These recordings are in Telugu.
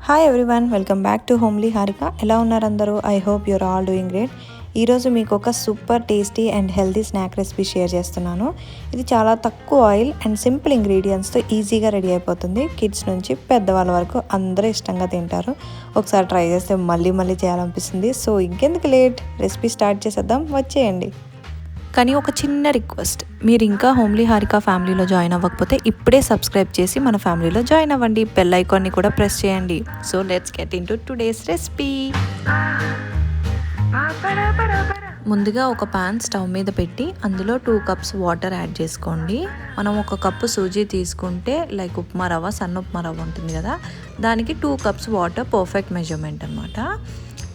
Hi everyone, welcome back to homely Harika. ఎలా ఉన్నారు అందరూ? I hope your all doing great. ఈరోజు మీకు ఒక super tasty and healthy snack recipe share చేస్తున్నాను. ఇది చాలా తక్కువ ఆయిల్ అండ్ సింపుల్ ఇంగ్రీడియంట్స్తో ఈజీగా రెడీ అయిపోతుంది. కిడ్స్ నుంచి పెద్దవాళ్ళ వరకు అందరూ ఇష్టంగా తింటారు. ఒకసారి ట్రై చేస్తే మళ్ళీ చేయాలనిపిస్తుంది. సో ఇంకెందుకు లేట్, రెసిపీ స్టార్ట్ చేసేద్దాం, వచ్చేయండి. కానీ ఒక చిన్న రిక్వెస్ట్, మీరు ఇంకా హోమ్లీ హారిక ఫ్యామిలీలో జాయిన్ అవ్వకపోతే ఇప్పుడే సబ్స్క్రైబ్ చేసి మన ఫ్యామిలీలో జాయిన్ అవ్వండి. బెల్ ఐకాన్ని కూడా ప్రెస్ చేయండి. So let's get in to today's recipe. ముందుగా ఒక పాన్ స్టవ్ మీద పెట్టి అందులో 2 కప్స్ వాటర్ యాడ్ చేసుకోండి. మనం 1 కప్పు సూజీ తీసుకుంటే లైక్ ఉప్మా రవ్వ, సన్న ఉప్మా రవ్వ ఉంటుంది కదా, దానికి 2 కప్స్ వాటర్ పర్ఫెక్ట్ మెజర్మెంట్ అనమాట.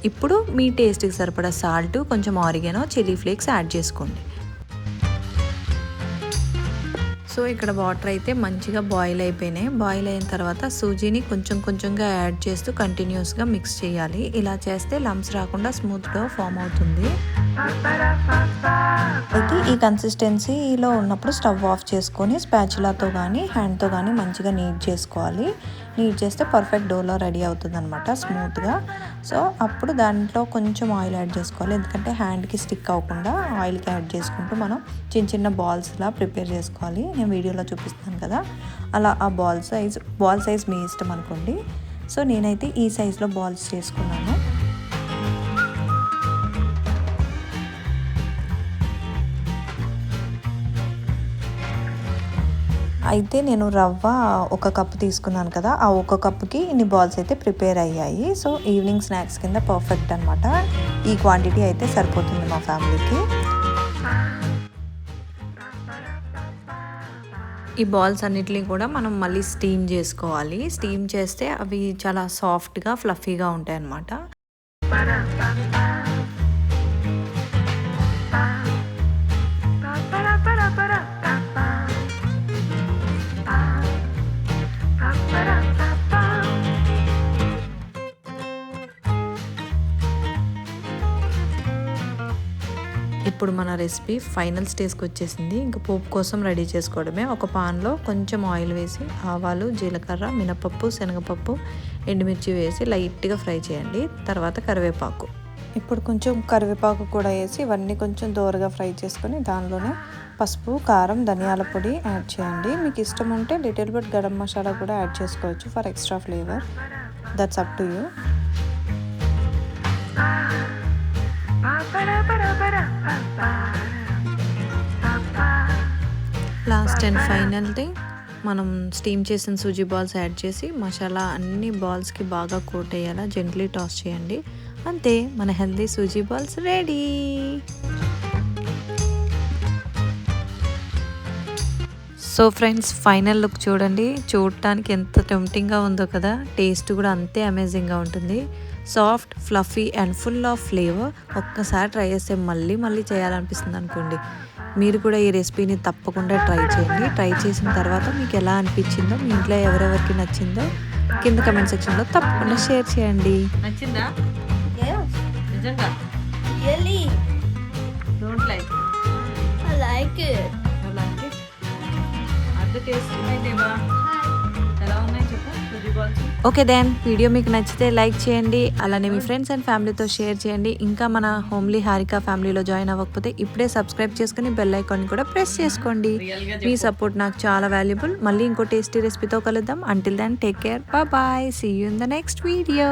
ఇప్పుడు మీ టేస్ట్కి సరిపడా సాల్ట్, కొంచెం ఆరిగానో, చిల్లీ ఫ్లేక్స్ యాడ్ చేసుకోండి. సో ఇక్కడ వాటర్ అయితే మంచిగా బాయిల్ అయిపోయినాయి. బాయిల్ అయిన తర్వాత సూజీని కొంచెంగా యాడ్ చేస్తూ కంటిన్యూస్గా మిక్స్ చేయాలి. ఇలా చేస్తే లంప్స్ రాకుండా స్మూత్గా ఫామ్ అవుతుంది. అయితే ఈ కన్సిస్టెన్సీలో ఉన్నప్పుడు స్టవ్ ఆఫ్ చేసుకొని స్పాచులాతో కానీ హ్యాండ్తో కానీ మంచిగా నీట్ చేసుకోవాలి. నీట్ చేస్తే పర్ఫెక్ట్ డోలో రెడీ అవుతుంది అనమాట, స్మూత్గా. సో అప్పుడు దాంట్లో కొంచెం ఆయిల్ యాడ్ చేసుకోవాలి, ఎందుకంటే హ్యాండ్కి స్టిక్ అవ్వకుండా ఆయిల్కి యాడ్ చేసుకుంటూ మనం చిన్న బాల్స్లా ప్రిపేర్ చేసుకోవాలి. నేను వీడియోలో చూపిస్తాను కదా, అలా ఆ బాల్ సైజ్ మీ ఇష్టం అనుకోండి. సో నేనైతే ఈ సైజులో బాల్స్ చేసుకున్నాను. అయితే నేను రవ్వ 1 కప్పు తీసుకున్నాను కదా, ఆ 1 కప్పుకి ఇన్ని బాల్స్ అయితే ప్రిపేర్ అయ్యాయి. సో ఈవినింగ్ స్నాక్స్ కింద పర్ఫెక్ట్ అనమాట. ఈ క్వాంటిటీ అయితే సరిపోతుంది మా ఫ్యామిలీకి. ఈ బాల్స్ అన్నిటిని కూడా మనం మళ్ళీ స్టీమ్ చేసుకోవాలి. స్టీమ్ చేస్తే అవి చాలా సాఫ్ట్గా ఫ్లఫీగా ఉంటాయి అన్నమాట. ఇప్పుడు మన రెసిపీ ఫైనల్ స్టేజ్కి వచ్చేసింది. ఇంకా పోపు కోసం రెడీ చేసుకోవడమే. ఒక పాన్లో కొంచెం ఆయిల్ వేసి ఆవాలు, జీలకర్ర, మినపప్పు, శనగపప్పు, ఎండుమిర్చి వేసి లైట్గా ఫ్రై చేయండి. తర్వాత కరివేపాకు. ఇప్పుడు కొంచెం కరివేపాకు కూడా వేసి ఇవన్నీ కొంచెం దోరగా ఫ్రై చేసుకొని దానిలోనే పసుపు, కారం, ధనియాల పొడి యాడ్ చేయండి. మీకు ఇష్టం ఉంటే లిటిల్ బిట్ గరం మసాలా కూడా యాడ్ చేసుకోవచ్చు for extra flavour. That's up to you. Last and final thing, మనం స్టీమ్ చేసిన సూజీ బాల్స్ యాడ్ చేసి మసాలా అన్ని బాల్స్కి బాగా కోట్ అయ్యేలా జెంట్లీ టాస్ చేయండి. అంతే, మన healthy suji balls ready. So friends, final look చూడండి. చూడటానికి ఎంత టెంప్టింగ్గా ఉందో కదా, టేస్ట్ కూడా అంతే అమేజింగ్గా ఉంటుంది. Soft, fluffy and full of flavour. ఒక్కసారి ట్రై చేస్తే మళ్ళీ చేయాలనిపిస్తుంది అనుకోండి. మీరు కూడా ఈ రెసిపీని తప్పకుండా ట్రై చేయండి. ట్రై చేసిన తర్వాత మీకు ఎలా అనిపించిందో, మీ ఇంట్లో ఎవరెవరికి నచ్చిందో కింద కమెంట్ సెక్షన్లో తప్పకుండా షేర్ చేయండి. నచ్చిందా? నిజంగా? Really? Don't like it. I like it. You like it? అర్థ టేస్ట్ అయితేవా? ఎలా ఉన్నాయి చెప్పు suji balls. Okay then, video మీకు నచ్చితే లైక్ చేయండి, అలానే మీ ఫ్రెండ్స్ అండ్ ఫ్యామిలీతో షేర్ చేయండి. ఇంకా మన హోమ్లీ హారిక ఫ్యామిలీలో జాయిన్ అవ్వకపోతే ఇప్పుడే సబ్స్క్రైబ్ చేసుకుని బెల్ ఐకాన్ కూడా ప్రెస్ చేసుకోండి. మీ సపోర్ట్ నాకు చాలా వాల్యుబుల్. మళ్ళీ ఇంకో టేస్టీ రెసిపీతో కలుద్దాం. Until then take care, bye. See you in the next video.